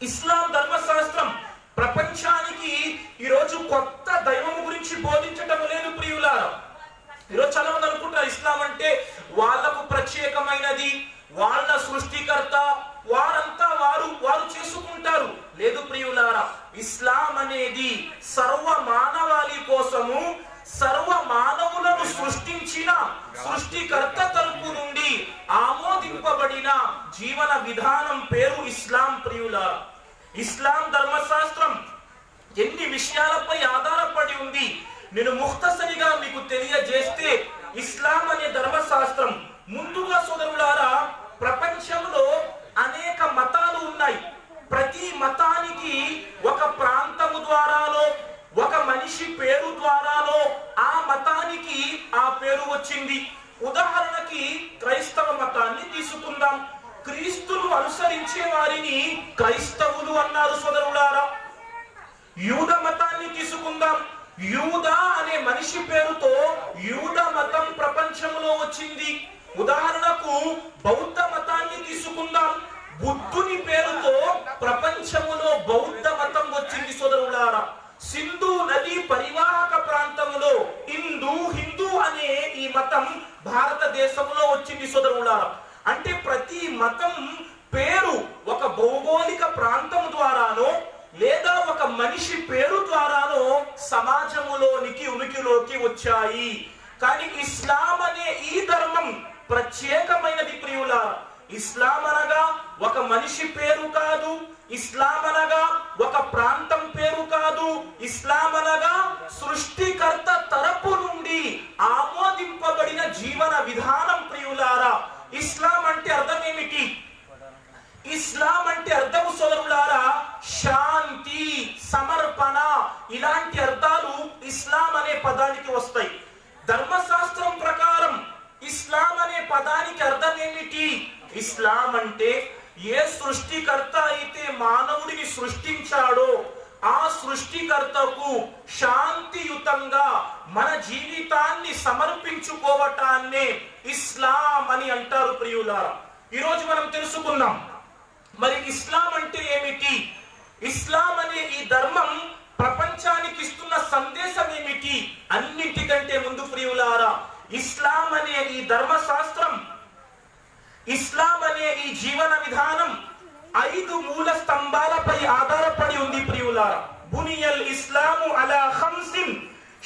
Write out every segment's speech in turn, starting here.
ఇస్లాం ధర్మశాస్త్రం ప్రపంచానికి ఈరోజు కొత్త దైవం గురించి బోధించటం లేదు ప్రియులారా. ఈరోజు చాలా మంది అనుకుంటారు ఇస్లాం అంటే వాళ్లకు ప్రత్యేకమైనది, వాళ్ళ సృష్టికర్త, వారంతా వారు చేసుకుంటారు. లేదు ప్రియులారా, ఇస్లాం అనేది సర్వ మానవాళి కోసము, సర్వ మానవులను సృష్టించిన సృష్టికర్త తరపు నుండి ఆమోదింపబడిన జీవన విధానం పేరు ఇస్లాం ప్రియులారా. ఇస్లాం ధర్మశాస్త్రం ఎన్ని విషయాలపై ఆధారపడి ఉంది నేను ముఖ్తసరిగా మీకు తెలియజేస్తే, ఇస్లాం అనే ధర్మశాస్త్రం ముందుగా సోదరులారా, ప్రపంచంలో అనేక మతాలు ఉన్నాయి. ప్రతి మతానికి ఒక ప్రాంతము ద్వారాలో, ఒక మనిషి పేరు ద్వారాలో ఆ మతానికి ఆ పేరు వచ్చింది. ఉదాహరణకి క్రైస్తవ మతాన్ని తీసుకుందాం. క్రీస్తును అనుసరించే వారిని క్రైస్తవులు అన్నారు సోదరులారా. యూద మతాన్ని తీసుకుందాం. యూదా అనే మనిషి పేరుతో యూద మతం ప్రపంచంలో వచ్చింది. ఉదాహరణకు బౌద్ధ మతాన్ని తీసుకుందాం. బుద్ధుని పేరుతో ప్రపంచములో బౌద్ధ మతం వచ్చింది సోదరులారా. సింధు నది పరివాహక ప్రాంతంలో హిందూ అనే ఈ మతం భారతదేశంలో వచ్చింది సోదరులారా. అంటే ప్రతి మతం పేరు ఒక భౌగోళిక ప్రాంతం ద్వారానో లేదా ఒక మనిషి పేరు ద్వారానో సమాజములోనికి ఉనికిలోకి వచ్చాయి. కానీ ఇస్లాం అనే ఈ ధర్మం ప్రత్యేకమైనది ప్రియులారా. ఇస్లాం అనగా ఒక మనిషి పేరు కాదు, ఇస్లాం అనగా ఒక ప్రాంతం పేరు కాదు, ఇస్లాం అనగా సృష్టికర్త తరపు నుండి ఆమోదింపబడిన జీవన విధానం ప్రియులారా. ఇస్లాం అంటే అర్థం ఏమిటి? ఇస్లాం అంటే అర్థం సోదరులారా శాంతి, సమర్పణ, ఇలాంటి అర్థాలు ఇస్లాం అనే పదానికి వస్తాయి. ధర్మశాస్త్రం ప్రకారం ఇస్లాం అనే పదానికి అర్థం ఏమిటి? ఇస్లాం అంటే ఏ సృష్టికర్త అయితే మానవుడిని సృష్టించాడో ఆ సృష్టికర్తకు శాంతియుతంగా మన జీవితాన్ని సమర్పించుకోవటాన్నే ఇస్లాం అని అంటారు ప్రియులారా. ఈరోజు మనం తెలుసుకున్నాం మరి ఇస్లాం అంటే ఏమిటి, ఇస్లాం అనే ఈ ధర్మం ప్రపంచానికి ఇస్తున్న సందేశం ఏమిటి. అన్నింటికంటే ముందు ప్రియులారా, ఇస్లాం అనే ఈ ధర్మశాస్త్రం, ఇస్లాం అనే ఈ జీవన విధానం 5 మూల స్తంభాలపై ఆధారపడి ఉంది ప్రియులారా. బునియల్ ఇస్లాము అలా ఖమ్సిన్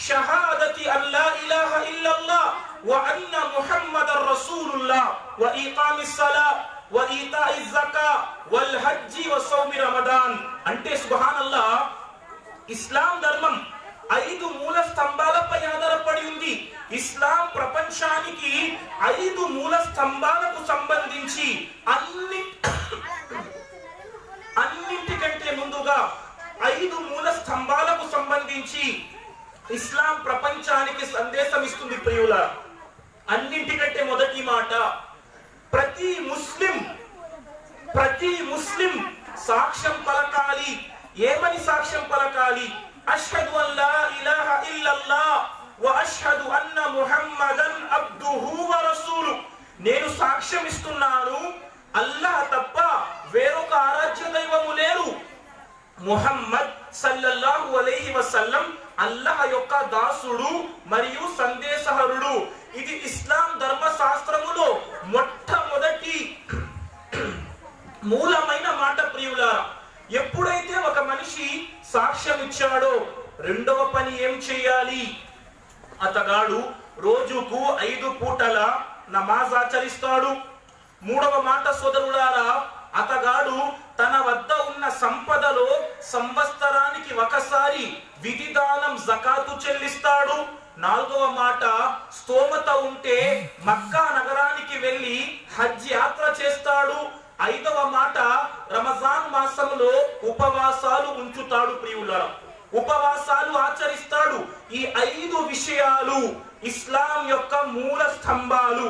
షహాదతి అల్లా ఇలాహ ఇల్లల్లాహ్ వ అన్న ముహమ్మదర్ రసూలుల్లాహ్ వ ఇఖామిస్ సలాత్ వ ఈతాఇజ్ జకా వల్ హజ్జి వ సౌమి రమదాన్. అంటే సుబ్హానల్లాహ్, ఇస్లాం ధర్మం 5 మూల స్తంభాలపై ఆధారపడి ఉంది. ఇస్లాం ప్రపంచానికి 5 మూల స్తంభాలకు సంబంధించి అన్నింటికంటే ముందుగా 5 మూల స్తంభాలకు సంబంధించి ఇస్లాం ప్రపంచానికి సందేశం ఇస్తుంది ప్రియులారా. అన్నింటికంటే మొదటి మాట, ప్రతి ముస్లిం సాక్ష్యం పలకాలి. ఏమని సాక్ష్యం పలకాలి? అష్హదు అల్లా ఇలాహ ఇల్లల్లాహ్ వ అష్హదు అన్న ముహమ్మదన్ అబ్దుహు వ రసూలు. నేను సాక్ష్యం ఇస్తున్నాను అల్లాహ్ తప్ప వేరొక ఆరాధ్య దైవము లేరు, ముహమ్మద్ సల్లల్లాహు అలైహి వసల్లం అల్లాహ్ యొక్క దాసుడు మరియు సందేశహరుడు. ఇది ఇస్లాం ధర్మశాస్త్రములో మొట్టమొదటి మూలమైన మాట ప్రియులారా. ఎప్పుడైతే ఒక మనిషి సాక్ష్యం ఇచ్చాడో రెండవ పని ఏం చేయాలి? అతగాడు రోజుకు 5 పూటల నమాజ్ ఆచరిస్తాడు. మూడవ మాట సోదరులారా, అతగాడు తన వద్ద ఉన్న సంపదలో సంవత్సరానికి ఒకసారి విధిదానం జకాతు చెల్లిస్తాడు. నాలుగవ మాట, స్తోమత ఉంటే మక్కా నగరానికి వెళ్లి హజ్ యాత్ర చేస్తాడు. 5వ మాట, రమజాన్ మాసంలో ఉపవాసాలు ఉంచుతాడు ప్రియులారా, ఉపవాసాలు ఆచరిస్తాడు. ఈ 5 విషయాలు ఇస్లాం యొక్క మూల స్తంభాలు.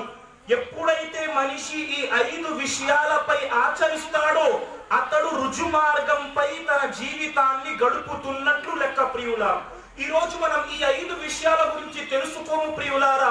ఎప్పుడైతే మనిషి ఈ 5 విషయాలపై ఆచరిస్తాడో అతడు రుజు మార్గంపై తన జీవితాన్ని గడుపుతున్నట్లు లెక్క ప్రియులారా. ఈ రోజు మనం ఈ 5 విషయాల గురించి తెలుసుకోము ప్రియులారా.